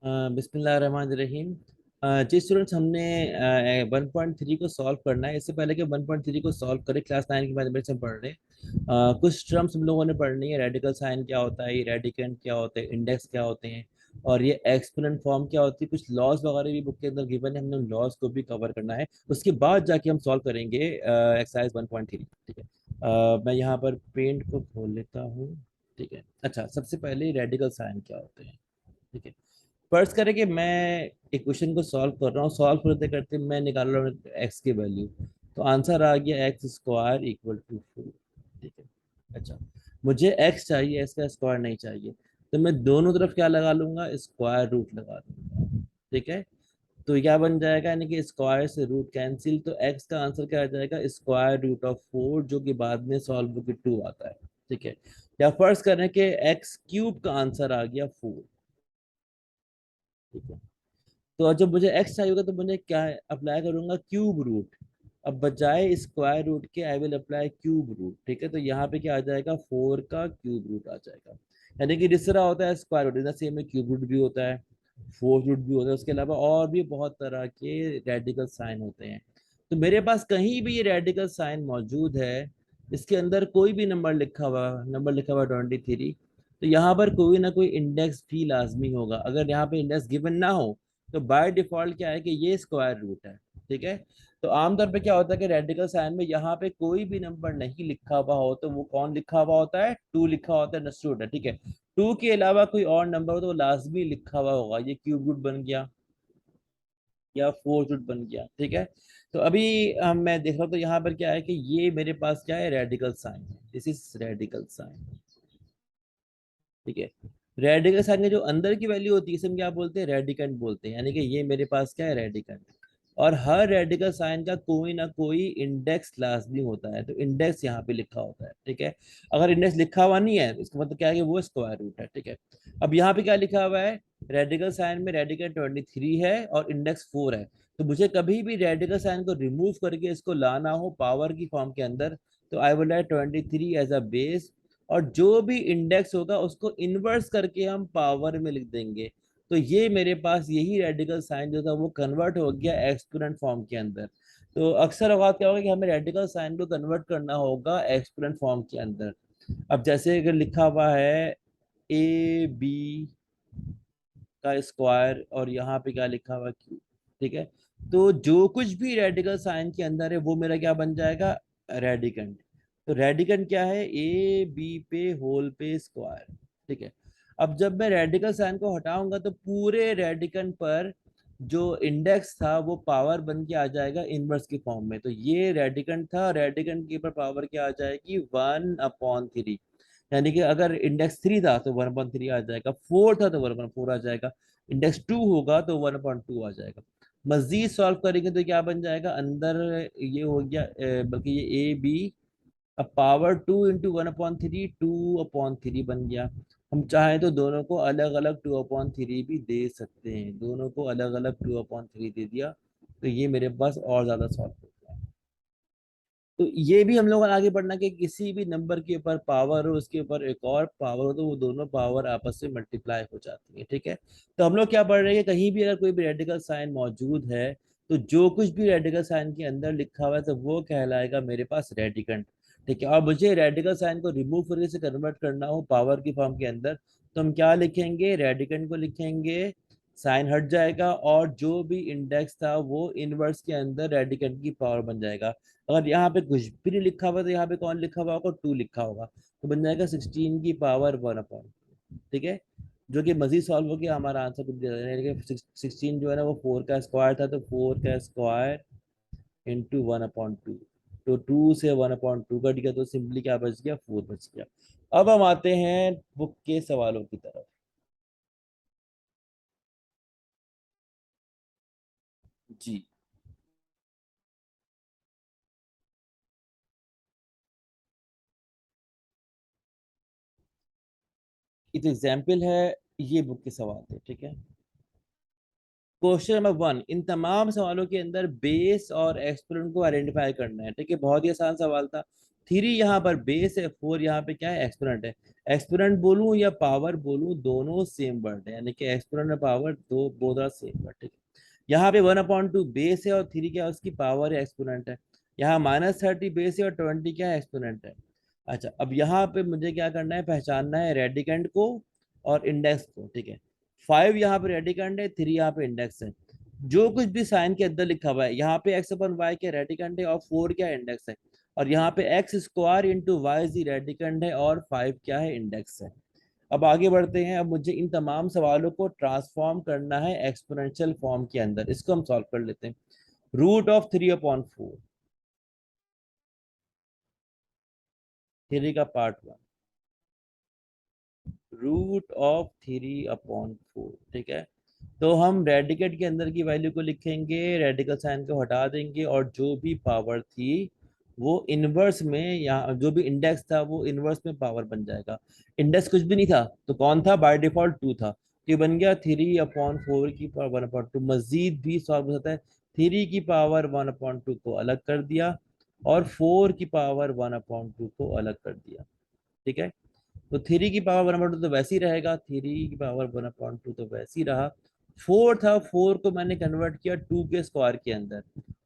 बिस्मिल्लाहिर्रहमानिर्रहीम। जी स्टूडेंट्स, हमने 1.3 को सॉल्व करना है। इससे पहले कि 1.3 को सॉल्व करें, क्लास 9 की मैथमेटिक्स हम पढ़ रहे हैं। कुछ टर्म्स हम लोगों ने पढ़नी है। रेडिकल साइन क्या होता है, रेडिकेंड क्या होते हैं, इंडेक्स क्या होते हैं, और ये एक्सपोनेंट फॉर्म क्या होती है। कुछ लॉज वगैरह भी बुक के अंदर गिवन है, हमने उन लॉज को भी कवर करना है। उसके बाद जाके हम सॉल्व करेंगे एक्सरसाइज 1.3। ठीक है। मैं यहाँ पर पेंट को खोल लेता हूँ। ठीक है। अच्छा, सबसे पहले रेडिकल साइन क्या होते हैं। ठीक है। फर्ज करें कि मैं इक्वेशन को सॉल्व कर रहा हूँ। सॉल्व करते करते मैं निकाल रहा हूँ एक्स की वैल्यू। तो आंसर आ गया एक्स स्क्वायर इक्वल टू 4। ठीक है। अच्छा, मुझे एक्स चाहिए, एक्स का स्क्वायर नहीं चाहिए। तो मैं दोनों तरफ क्या लगा लूंगा, स्क्वायर रूट लगा लूंगा। ठीक है। तो क्या बन जाएगा, यानी कि स्क्वायर से रूट कैंसिल, तो एक्स का आंसर क्या आ जाएगा, स्क्वायर रूट ऑफ 4, जो कि बाद में सॉल्व होकर 2 आता है। ठीक है। या फर्ज करें कि एक्स क्यूब का आंसर आ गया 4। ठीक है। तो जब मुझे एक्स चाहिए होगा तो मुझे क्या अप्लाई करूंगा, क्यूब रूट। अब बजाय स्क्वायर रूट के I will apply cube root. ठीक है। तो यहाँ पे क्या आ जाएगा, 4 का क्यूब रूट आ जाएगा। यानी कि जिस तरह होता है स्क्वायर रूट, इतना सेम में क्यूब रूट भी होता है, फोर रूट भी होता है। उसके अलावा और भी बहुत तरह के रेडिकल साइन होते हैं। तो मेरे पास कहीं भी ये रेडिकल साइन मौजूद है, इसके अंदर कोई भी नंबर लिखा हुआ 23, तो यहाँ पर कोई ना कोई इंडेक्स भी लाजमी होगा। अगर यहाँ पे इंडेक्स गिवन ना हो तो बाय डिफॉल्ट क्या है कि ये स्क्वायर रूट है। ठीक है। तो आमतौर पे क्या होता है कि रेडिकल साइन में यहाँ पे कोई भी नंबर नहीं लिखा हुआ हो तो वो कौन लिखा हुआ होता है, 2 लिखा होता है, नस्टूड है। ठीक है। 2 के अलावा कोई और नंबर हो तो वो लाजमी लिखा हुआ होगा। ये क्यूब रूट बन गया या 4 रूट बन गया। ठीक है। तो अभी मैं देख रहा हूँ तो यहाँ पर क्या है कि ये मेरे पास क्या है, रेडिकल साइन है। This is radical sign. ठीक है। रेडिकल साइन के जो अंदर की वैल्यू होती है इसे हम क्या बोलते हैं, रेडिकंड बोलते हैं। यानी कि ये मेरे पास क्या है, रेडिकंड। और हर रेडिकल साइन का कोई ना कोई इंडेक्स लाजमी होता है, तो इंडेक्स यहाँ पे लिखा होता है। ठीक है। अगर इंडेक्स लिखा हुआ नहीं है तो इसका मतलब क्या है कि वो स्क्वायर रूट है। ठीक है। अब यहाँ पे क्या लिखा हुआ है, रेडिकल साइन में रेडिकल 23 है और इंडेक्स 4 है। तो मुझे कभी भी रेडिकल साइन को रिमूव करके इसको लाना हो पावर की फॉर्म के अंदर, तो I will write 23 as a base, और जो भी इंडेक्स होगा उसको इन्वर्स करके हम पावर में लिख देंगे। तो ये मेरे पास यही रेडिकल साइन जो था वो कन्वर्ट हो गया एक्सपोनेंट फॉर्म के अंदर। तो अक्सर औकात क्या होगा कि हमें रेडिकल साइन को कन्वर्ट करना होगा एक्सपोनेंट फॉर्म के अंदर। अब जैसे अगर लिखा हुआ है ए बी का स्क्वायर और यहाँ पे क्या लिखा हुआ क्यू। ठीक है। तो जो कुछ भी रेडिकल साइन के अंदर है वो मेरा क्या बन जाएगा, रेडिकंड। तो रेडिकंड क्या है, ए बी पे होल पे स्क्वायर। ठीक है। अब जब मैं रेडिकल साइन को हटाऊंगा तो पूरे रेडिकंड पर जो इंडेक्स था वो पावर बन के आ जाएगा इनवर्स के फॉर्म में। तो ये रेडिकंड था, रेडिकंड के ऊपर पावर क्या आ जाएगी, 1/3। यानी कि अगर इंडेक्स 3 था तो 1/3 आ जाएगा, 4 था तो 1/4 आ जाएगा, इंडेक्स 2 होगा तो 1/2 आ जाएगा। मजीद सॉल्व करेंगे तो क्या बन जाएगा, अंदर ये हो गया बल्कि ये ए बी, अब पावर 2 × 1/3, 2/3 बन गया। हम चाहें तो दोनों को अलग अलग 2/3 भी दे सकते हैं, दोनों को अलग अलग 2/3 दे दिया तो ये मेरे पास और ज्यादा सॉल्व हो गया। तो ये भी हम लोगों ने आगे बढ़ना कि किसी भी नंबर के ऊपर पावर हो, उसके ऊपर एक और पावर हो, तो वो दोनों पावर आपस में मल्टीप्लाई हो जाती है। ठीक है। तो हम लोग क्या पढ़ रहे हैं, कहीं भी अगर कोई भी रेडिकल साइन मौजूद है तो जो कुछ भी रेडिकल साइन के अंदर लिखा हुआ है तो वो कहलाएगा मेरे पास रेडिकंड। ठीक है। और मुझे रेडिकल साइन को रिमूव करके से कन्वर्ट करना हो पावर की फॉर्म के अंदर, तो हम क्या लिखेंगे, रेडिकंड को लिखेंगे, साइन हट जाएगा और जो भी इंडेक्स था वो इनवर्स के अंदर रेडिकंड की पावर बन जाएगा। अगर यहाँ पे कुछ भी नहीं लिखा हुआ तो यहाँ पे कौन लिखा हुआ होगा, 2 लिखा होगा, तो बन जाएगा 16 की पावर 1/2। ठीक है। जो कि मजीद सॉल्व हो गया, हमारा आंसर कुछ दे रहा है, यानी कि 16 जो है ना वो 4 का स्क्वायर था, तो 4 का स्क्वायर इंटू 1/2। तो 2 से 1/2 कट गया तो सिंपली क्या बच गया, 4 बच गया। अब हम आते हैं बुक के सवालों की तरफ। जी, एक एग्जाम्पल है, ये बुक के सवाल थे। ठीक है। क्वेश्चन नंबर 1, इन तमाम सवालों के अंदर बेस और एक्सपोनेंट को आइडेंटिफाई करना है। ठीक है। बहुत ही आसान सवाल था। 3 यहाँ पर बेस है, 4 यहाँ पे क्या है, एक्सपोनेंट है। एक्सपोनेंट बोलूं या पावर बोलूं, दोनों सेम वर्ड है, यानी कि एक्सपोनेंट और पावर दो बोथ आर सेम वर्ड, ठीक है। यहाँ पे 1/2 बेस है और 3 क्या है, उसकी पावर है, एक्सपोनेंट है। यहाँ -30 बेस है और 20 क्या है, एक्सपोनेंट है। अच्छा, अब यहाँ पे मुझे क्या करना है, पहचानना है रेडिकेंड को और इंडेक्स को, ठीक है। 5 यहाँ पे रेडिकेंड है, 3 यहाँ पे इंडेक्स है। जो कुछ भी साइन के अंदर लिखा हुआ है, यहाँ पे x/y क्या रेडिकेंड है और 4 क्या इंडेक्स है। और यहाँ पे x² इंटू वाई जी रेडिकेंड है और 5 क्या है, इंडेक्स है। अब आगे बढ़ते हैं। अब मुझे इन तमाम सवालों को ट्रांसफॉर्म करना है एक्सपोनेंशियल फॉर्म के अंदर। इसको हम सॉल्व कर लेते हैं। √3/4, 3 का पार्ट 1, √3/4, ठीक है। तो हम रेडिकेट के अंदर की वैल्यू को लिखेंगे, रेडिकल साइन को हटा देंगे और जो भी पावर थी वो इनवर्स में, यहाँ जो भी इंडेक्स था वो इनवर्स में पावर बन जाएगा। इंडेक्स कुछ भी नहीं था तो कौन था, बाय डिफॉल्ट 2 था, तो ये बन गया 3/4 की पावर 1/2। मजीद भी सॉल्व हो सकता है। 3 की पावर 1/2 को अलग कर दिया और 4 की पावर 1/2 को अलग कर दिया, ठीक है। तो 3 की पावर 1/2 तो वैसे ही रहेगा, 3 की पावर 1/2 तो वैसे ही रहा। 4 था, 4 को मैंने कन्वर्ट किया 2 के स्क्वायर के अंदर,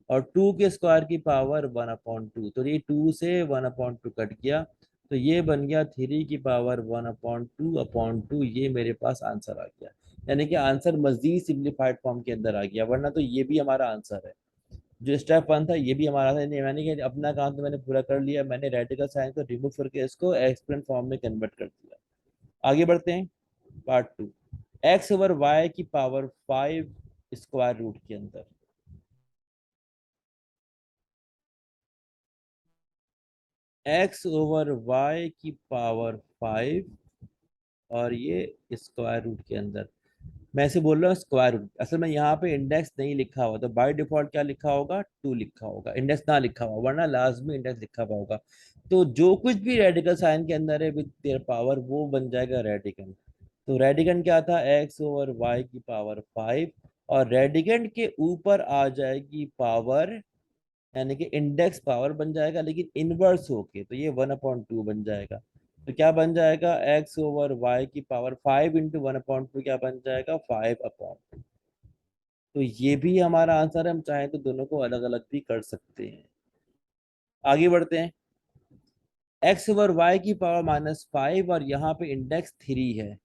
और 2 के स्क्वायर की पावर 1/2, तो ये 2 से 1/2 कट गया, तो ये बन गया 3 की पावर 1/2/2, ये मेरे पास आंसर आ गया। यानी कि आंसर मजीद सिंप्लीफाइड फॉर्म के अंदर आ गया, वरना तो ये भी हमारा आंसर है। जो स्टेप 1 था ये भी हमारा था, नहीं मैंने कि अपना काम तो मैंने पूरा कर लिया, मैंने रेडिकल साइन को रिमूव करके इसको एक्सपोनेंट फॉर्म में कन्वर्ट कर दिया। आगे बढ़ते हैं, पार्ट 2। x/y की पावर 5 स्क्वायर रूट के अंदर, x/y की पावर 5 और ये स्क्वायर रूट के अंदर। मैं ऐसे बोल रहा हूँ स्क्वायर रूट, असल में यहाँ पे इंडेक्स नहीं लिखा हुआ, तो बाय डिफॉल्ट क्या लिखा होगा, 2 लिखा होगा, इंडेक्स ना लिखा हुआ, वरना लास्ट में इंडेक्स लिखा हुआ होगा। तो जो कुछ भी रेडिकल साइन के अंदर है विद देयर पावर वो बन जाएगा रेडिकन। तो रेडिकन क्या था, x/y की पावर 5, और रेडिकन के ऊपर आ जाएगी पावर, यानी कि इंडेक्स पावर बन जाएगा लेकिन इनवर्स होके, तो ये 1/2 बन जाएगा। तो क्या बन जाएगा, x/y की पावर 5 इंटू 1/2 क्या बन जाएगा, 5/2। तो ये भी हमारा आंसर है, हम चाहें तो दोनों को अलग अलग भी कर सकते हैं। आगे बढ़ते हैं। x/y की पावर -5 और यहाँ पे इंडेक्स 3 है।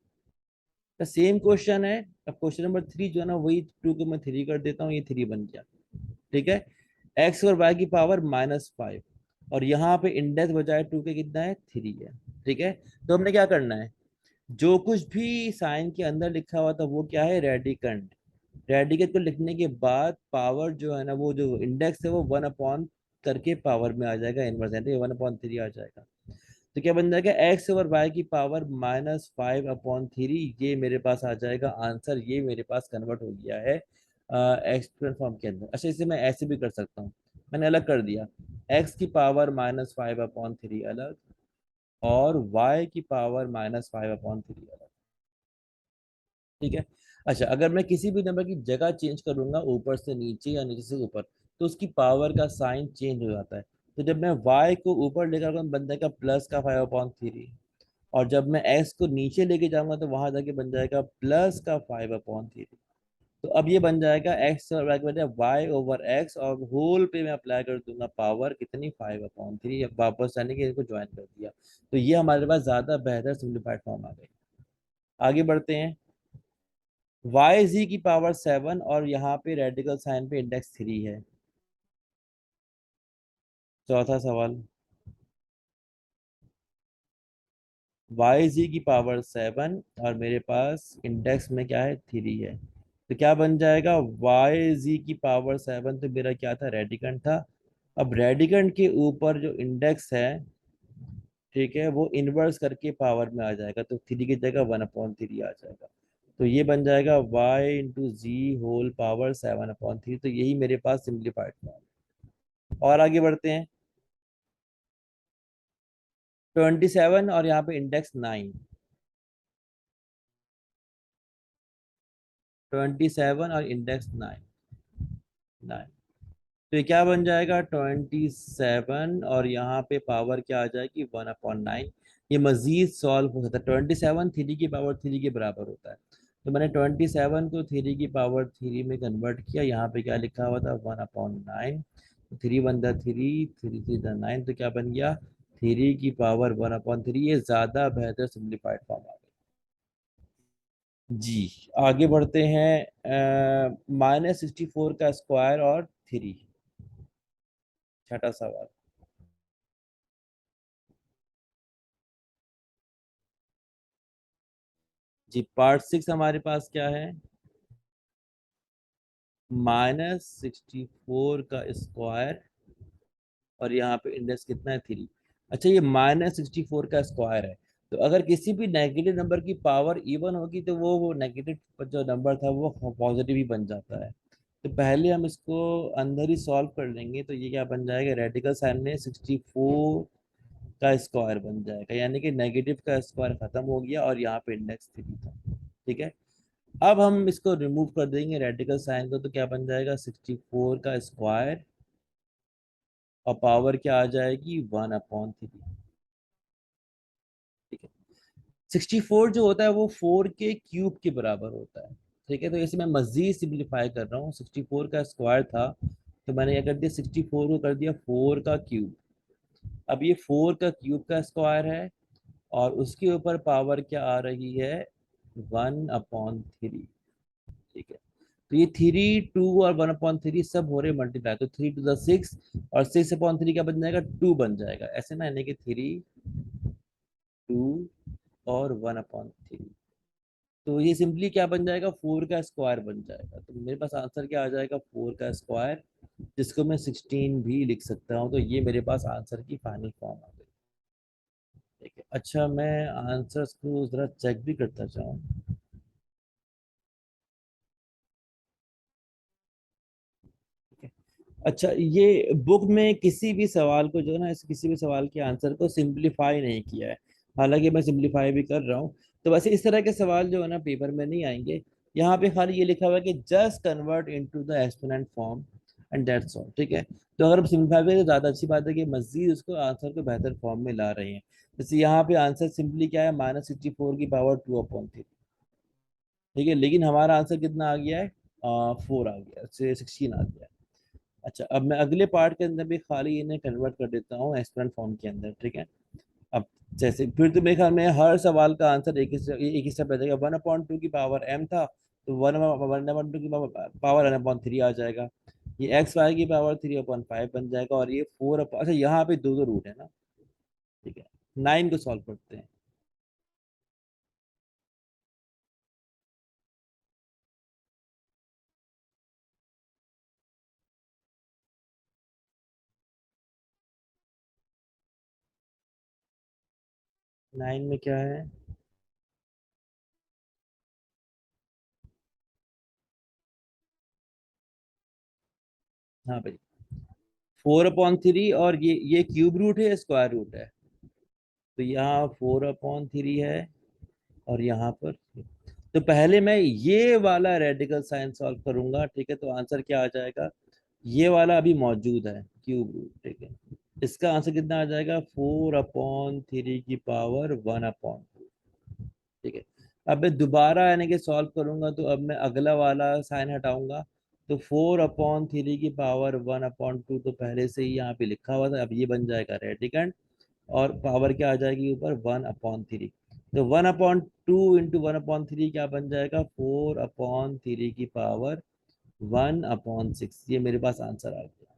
तो सेम क्वेश्चन है। अब क्वेश्चन नंबर 3 जो है ना, वही 2 को मैं 3 कर देता हूँ, ये 3 बन गया, ठीक है। x/y की पावर -5 और यहाँ पे इंडेक्स बजाय 2 के कितना है, 3 है, ठीक है। तो हमने क्या करना है, जो कुछ भी साइन के अंदर लिखा हुआ था वो क्या है, रेडिकंड। रेडिकेट को लिखने के बाद पावर जो है ना, वो जो इंडेक्स है वो 1 अपॉन करके पावर में आ जाएगा, इनवर्स है, 1/3 आ जाएगा। तो क्या बन जाएगा, x/y की पावर -5/3, ये मेरे पास आ जाएगा आंसर, ये मेरे पास कन्वर्ट हो गया है एक्सपोनेंट फॉर्म के अंदर। अच्छा, इसे मैं ऐसे भी कर सकता हूँ, मैंने अलग कर दिया, x की पावर -5/3 अलग और y की पावर -5/3 अलग, ठीक है। अच्छा, अगर मैं किसी भी नंबर की जगह चेंज करूंगा, ऊपर से नीचे या नीचे से ऊपर, तो उसकी पावर का साइन चेंज हो जाता है। तो जब मैं y को ऊपर लेकर आऊंगा, बन जाएगा +5/3, और जब मैं x को नीचे लेके जाऊंगा तो वहां जाके बन जाएगा +5/3। तो अब ये बन जाएगा x और y बन जाएगा y/x, और होल पे मैं अप्लाई कर दूंगा पावर कितनी, 5/3, वापस यानी कि इसको ज्वाइन कर दिया। तो ये हमारे पास ज्यादा बेहतर सिंप्लीफाइड फॉर्म आ गई। आगे बढ़ते हैं। y की पावर 7 और यहाँ पे रेडिकल साइन पे इंडेक्स 3 है। चौथा सवाल, y की पावर 7 और मेरे पास इंडेक्स में क्या है, 3 है। तो क्या बन जाएगा, की पावर 7 तो मेरा क्या था, रेडिकंड था। अब रेडिकंड के ऊपर जो इंडेक्स है, ठीक है, वो इनवर्स करके पावर में आ जाएगा, तो 3 की जगह 1/3 आ जाएगा। तो ये बन जाएगा y/z होल पावर 7/3। तो यही मेरे पास सिंप्लीफाइड फॉर्म। और आगे बढ़ते हैं। 27 और यहाँ पे इंडेक्स 9, 27 और इंडेक्स 9, 9। तो ये क्या बन जाएगा 27, और यहाँ पे पावर क्या आ जाएगी 1/9। ये मजीद सॉल्व हो सकता है, 27 थ्री की पावर थ्री के बराबर होता है। तो मैंने 27 को थ्री की पावर थ्री में कन्वर्ट किया, यहाँ पे क्या लिखा हुआ था 1/9। Three one the three, three three the nine, तो क्या बन गया थ्री की पावर 1/3। ये ज्यादा बेहतर सिंप्लीफाइड फॉर्म आ गई। जी, आगे बढ़ते हैं। -64 का स्क्वायर और थ्री, छठा सवाल। जी, पार्ट सिक्स हमारे पास क्या है, -64 का स्क्वायर, और यहाँ पे इंडेक्स कितना है थ्री। अच्छा, ये -64 का स्क्वायर है, तो अगर किसी भी नेगेटिव नंबर की पावर इवन होगी तो वो नेगेटिव जो नंबर था वो पॉजिटिव ही बन जाता है। तो पहले हम इसको अंदर ही सॉल्व कर लेंगे, तो ये क्या बन जाएगा, रेडिकल साइन में 64 का स्क्वायर बन जाएगा, यानी कि नेगेटिव का स्क्वायर खत्म हो गया और यहाँ पे इंडेक्स थ्री था। ठीक है, अब हम इसको रिमूव कर देंगे रेडिकल साइन को, तो क्या बन जाएगा 64 का स्क्वायर, और पावर क्या आ जाएगी 1/3। ठीक है, 64 जो होता है वो 4 के क्यूब के बराबर होता है। ठीक है, तो इसे मैं मजीद सिंप्लीफाई कर रहा हूँ, 64 का स्क्वायर था तो मैंने क्या कर दिया 64 को कर दिया 4 का क्यूब। अब ये 4 का क्यूब का स्क्वायर है, और उसके ऊपर पावर क्या आ रही है 1/3। ठीक है, तो ये थ्री टू और 1/3 सब हो रहे मल्टीप्लाई, तो 3 to the 6, और 6/3 क्या बन जाएगा 2 बन जाएगा, ऐसे ना, यानी कि थ्री टू और 1/3। तो ये सिंपली क्या बन जाएगा 4 का स्क्वायर बन जाएगा, तो मेरे पास आंसर क्या आ जाएगा 4 का स्क्वायर, जिसको मैं 16 भी लिख सकता हूँ। तो ये मेरे पास आंसर की फाइनल फॉर्म आ गई। ठीक है, अच्छा मैं आंसर्स को जरा चेक भी करता चाहूँ। अच्छा, ये बुक में किसी भी सवाल को जो है ना, इस किसी भी सवाल के आंसर को सिंपलीफाई नहीं किया है, हालांकि मैं सिंपलीफाई भी कर रहा हूँ। तो वैसे इस तरह के सवाल जो है ना पेपर में नहीं आएंगे। यहाँ पे खाली ये लिखा हुआ है कि just convert into the exponent form and that's all. ठीक है, तो अगर हम सिंपलीफाई करें तो ज़्यादा अच्छी बात है कि मजीद उसको आंसर को बेहतर फॉर्म में ला रहे हैं। जैसे यहाँ पे आंसर सिंपली क्या है -64 की पावर 2/3। ठीक है, लेकिन हमारा आंसर कितना आ गया है 4 आ गया, 16 आ गया। अच्छा, अब मैं अगले पार्ट के अंदर भी खाली इन्हें कन्वर्ट कर देता हूँ एक्सपोनेंट फॉर्म के अंदर। ठीक है, अब जैसे फिर तो मेरे ख्याल में हर सवाल का आंसर एक ही स्टेप रहेगा। 1/2 की पावर m था, तो 1/2 की पावर n/3 आ जाएगा। ये एक्स वाई की पावर 3/5 बन जाएगा, और ये अच्छा यहाँ पे दो दो रूट है ना। ठीक है, 9 को सॉल्व करते हैं। 9 में क्या है, हाँ भाई 4/3, और ये क्यूब रूट है या स्क्वायर रूट है, तो यहाँ 4/3 है, और यहाँ पर, तो पहले मैं ये वाला रेडिकल साइन सॉल्व करूंगा। ठीक है, तो आंसर क्या आ जाएगा, ये वाला अभी मौजूद है क्यूब रूट। ठीक है, इसका आंसर कितना आ जाएगा 4/3 की पावर 1/2। ठीक है, अब मैं दोबारा यानी कि सॉल्व करूंगा, तो अब मैं अगला वाला साइन हटाऊंगा, तो 4/3 की पावर 1/2 तो पहले से ही यहाँ पे लिखा हुआ था, अब ये बन जाएगा रेडिकन, और पावर क्या आ जाएगी ऊपर 1/3। तो 1/2 × 1/3 क्या बन जाएगा 4/3 की पावर 1/6। ये मेरे पास आंसर आ गया,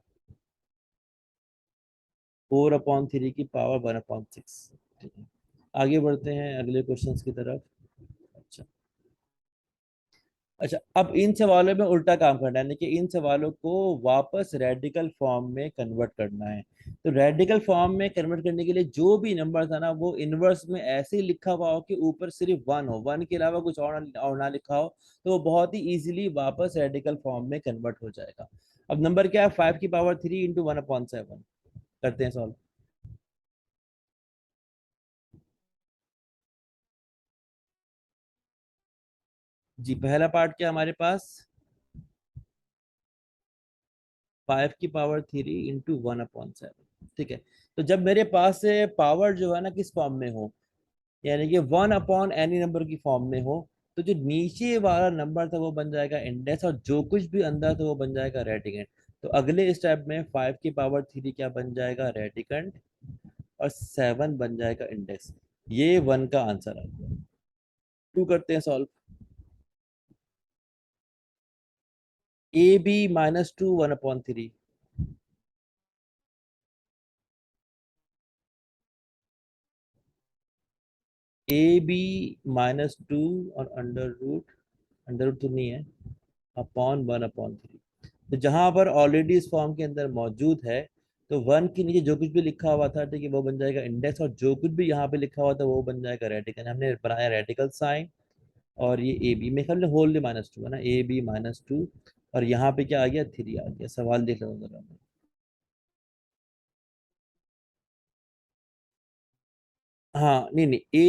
4/3 की पावर 1/6। ठीक है, आगे बढ़ते हैं अगले क्वेश्चंस की तरफ। अच्छा, अच्छा, अब इन सवालों में उल्टा काम करना है, यानी कि इन सवालों को वापस रेडिकल फॉर्म में कन्वर्ट करना है। तो रेडिकल फॉर्म में कन्वर्ट करने के लिए जो भी नंबर था ना वो इनवर्स में ऐसे ही लिखा हुआ हो कि ऊपर सिर्फ वन हो, वन के अलावा कुछ और ना लिखा हो, तो वो बहुत ही इजीली वापस रेडिकल फॉर्म में कन्वर्ट हो जाएगा। अब नंबर क्या है 5 की पावर 3 × 1/7। करते हैं सॉल्व। जी, पहला पार्ट क्या हमारे पास 5 की पावर 3 इंटू 1/7। ठीक है। तो जब मेरे पास से पावर जो है ना किस फॉर्म में हो, यानी कि 1/any नंबर की फॉर्म में हो, तो जो नीचे वाला नंबर था वो बन जाएगा इंडेक्स, और जो कुछ भी अंदर था वो बन जाएगा रेडिकेंट। तो अगले स्टेप में 5 की पावर 3 क्या बन जाएगा, रेडिकेंट, और 7 बन जाएगा इंडेक्स। ये 1 का आंसर आ गया। टू करते हैं सॉल्व। AB-2 1/3। AB-2 और अंडर रूट तो नहीं है, अपॉन 1/3। तो जहां पर ऑलरेडी इस फॉर्म के अंदर मौजूद है, तो 1 के नीचे जो कुछ भी लिखा हुआ था, ठीक है, वो बन जाएगा इंडेक्स, और जो कुछ भी यहाँ पे लिखा हुआ था वो बन जाएगा रेडिकल। हमने बनाया रेडिकल साइन, और ये ए बी में हमने होल -2 है ना, AB-2, और यहाँ पे क्या आ गया, 3 आ गया। सवाल देख लो जरा। हाँ, नहीं नहीं, A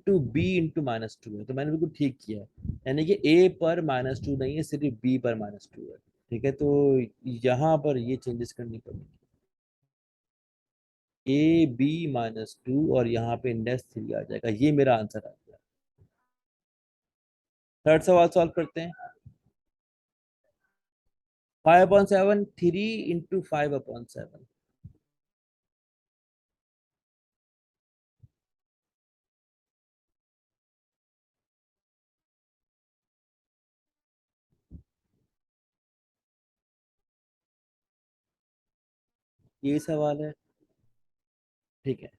× B × -2 है, तो मैंने बिल्कुल ठीक किया है, यानी कि A पर -2 नहीं है, सिर्फ B पर -2 है। ठीक है, तो यहाँ पर ये चेंजेस करनी पड़ेगी। AB-2, और यहाँ पे इंडेक्स 3 आ जाएगा। ये मेरा आंसर आ गया। थर्ड सवाल सॉल्व करते हैं। 5/7 3 × 5/7। ये सवाल है। ठीक है।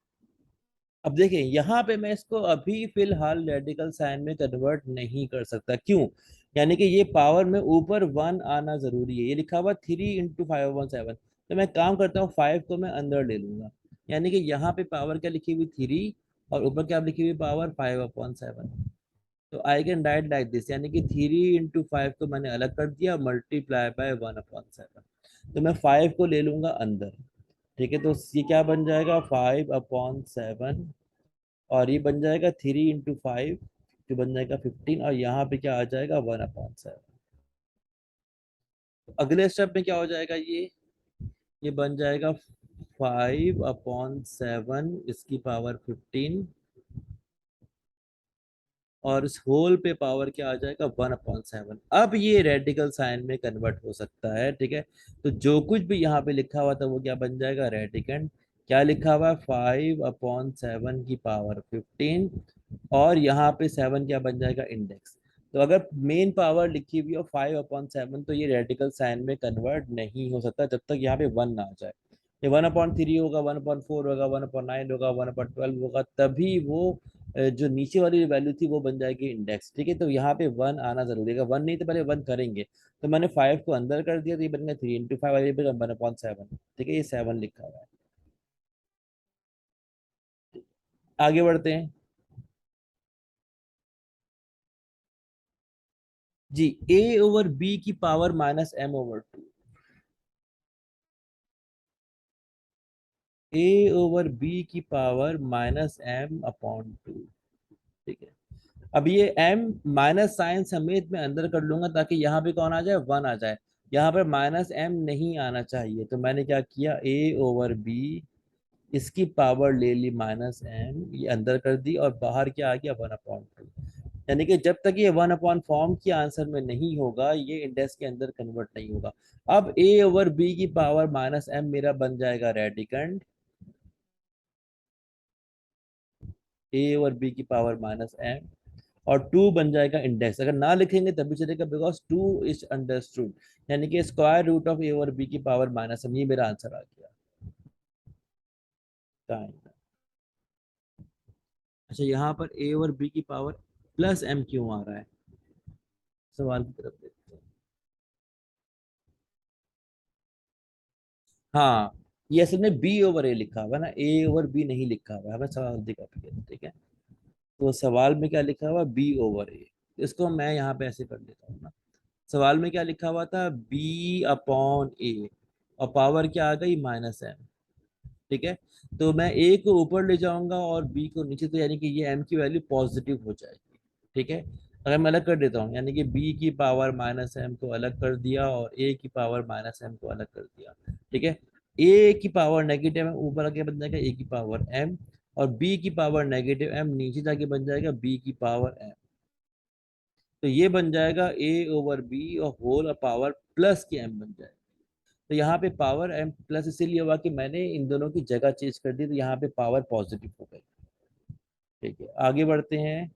अब देखिए, यहाँ पे मैं इसको अभी फिलहाल रेडिकल साइन में कन्वर्ट नहीं कर सकता। क्यों? यानी कि ये पावर में ऊपर 1 आना जरूरी है। ये लिखा हुआ 3 × 5/7, तो मैं काम करता हूँ, 5 को मैं अंदर ले लूंगा। यानी कि यहाँ पे पावर क्या लिखी हुई, 3, और ऊपर क्या लिखी हुई, पावर 5/7। तो I can write like this, यानी कि 3 × 5 को मैंने अलग कर दिया, मल्टीप्लाई बाय 1/7। तो मैं 5 को ले लूंगा अंदर। ठीक है, तो ये क्या बन जाएगा, 5/7, और ये बन जाएगा 3 × 5, जो बन जाएगा 15, और यहाँ पे क्या आ जाएगा, 1/7। अगले स्टेप में क्या हो जाएगा, ये बन जाएगा 5/7, इसकी पावर 15, और इस होल पे पावर क्या आ जाएगा, 1/7। अब ये रेडिकल साइन में कन्वर्ट हो सकता है। ठीक है, तो जो कुछ भी यहाँ पे लिखा हुआ था वो क्या बन जाएगा, रेडिकेंट। क्या लिखा हुआ है, 5/7 की पावर 15, और यहाँ पे 7 क्या बन जाएगा, इंडेक्स। तो अगर मेन पावर लिखी हुई हो 5/7, तो ये रेडिकल साइन में कन्वर्ट नहीं हो सकता जब तक यहाँ पे 1 ना आ जाए। ये 1/3 होगा, 1/4 होगा, 1/9 होगा, 1/12 होगा, तभी वो जो नीचे वाली वैल्यू थी वो बन जाएगी इंडेक्स। ठीक है, तो यहाँ पे 1 आना जरूरी है। 1 नहीं तो पहले 1 करेंगे। तो मैंने 5 को अंदर कर दिया, तो ये बन गया 3 × 5, और ये बन 1/7। ठीक है, ये 7 लिखा हुआ है। आगे बढ़ते हैं। जी, A/B की पावर -M/2। A/B की पावर -M/2। ठीक है। अब ये M माइनस साइन समेत मैं अंदर कर लूंगा, ताकि यहाँ पे कौन आ जाए, 1 आ जाए। यहाँ पर -M नहीं आना चाहिए, तो मैंने क्या किया, A/B, इसकी पावर ले ली -M, ये अंदर कर दी, और बाहर क्या आ गया, 1/2। यानी कि जब तक ये 1/फॉर्म की आंसर में नहीं होगा, ये इंडेक्स के अंदर कन्वर्ट नहीं होगा। अब A/B की पावर -M मेरा बन जाएगा रेडिकंड। A/B की पावर -M, और 2 बन जाएगा इंडेक्स। अगर ना लिखेंगे तब भी चलेगा, बिकॉज 2 इज अंडरस्टूड, यानी कि स्क्वायर रूट ऑफ A/B की पावर -M। ये मेरा आंसर आ गया। टाइम। अच्छा, यहाँ पर A/B की पावर +M क्यों आ रहा है, सवाल की तरफ देखते हैं। हाँ, ये असल में B/A लिखा हुआ है ना, A/B नहीं लिखा हुआ है, हमें सवाल दिखा। ठीक है, तो सवाल में क्या लिखा हुआ, B/A। इसको मैं यहाँ पे ऐसे कर देता हूँ ना। सवाल में क्या लिखा हुआ था, B/A, और पावर क्या आ गई, -M। ठीक है, तो मैं A को ऊपर ले जाऊंगा और B को नीचे, तो यानी कि ये M की वैल्यू पॉजिटिव हो जाएगी। ठीक है, अगर मैं अलग कर देता हूँ, यानी कि बी की पावर माइनस एम को अलग कर दिया और ए की पावर माइनस एम को अलग कर दिया, ठीक है। ए की पावर नेगेटिव एम ऊपर आके बन जाएगा ए की पावर एम, और बी की पावर नेगेटिव एम नीचे जाके बन जाएगा बी की पावर एम। तो ये बन जाएगा ए ओवर बी और होल और पावर प्लस की एम बन जाएगा। तो यहाँ पे पावर एम प्लस इसीलिए हुआ कि मैंने इन दोनों की जगह चेंज कर दी, तो यहाँ पे पावर पॉजिटिव हो गई। ठीक है, आगे बढ़ते हैं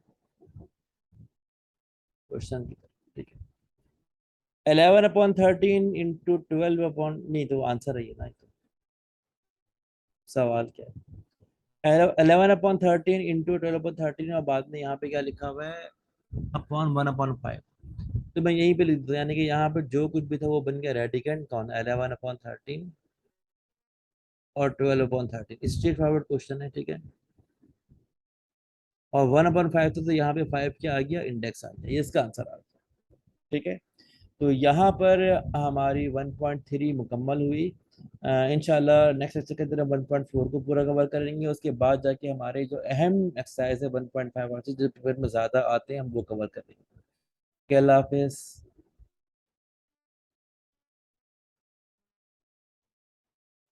क्वेश्चन की तरफ। ठीक है, 11/13 इंटू 12 नहीं, तो आंसर है ये ना, तो सवाल क्या है? 11/13 इंटू 12/13 और बाद में यहाँ पे क्या लिखा हुआ है, अपॉन 1/5। तो मैं यहीं पे लिख दूँ, यानी कि यहाँ पे जो कुछ भी था वो बन गया रेडिकेंड कौन, 11/13 और 12/13, स्ट्रेट फॉरवर्ड क्वेश्चन है, ठीक है। और 1/5 तो यहाँ पे 5 क्या आ गया, इंडेक्स आ गया, ये इसका आंसर आ गया। ठीक है, तो यहाँ पर हमारी 1.3 मुकम्मल हुई। इंशाल्लाह नेक्स्ट लेक्चर के अंदर हम 1.4 को पूरा कवर करेंगे, उसके बाद जाके हमारे जो अहम एक्सरसाइज है 1.5 और जो पेपर में ज़्यादा आते हैं हम वो कवर करेंगे। अल्लाह हाफिज़।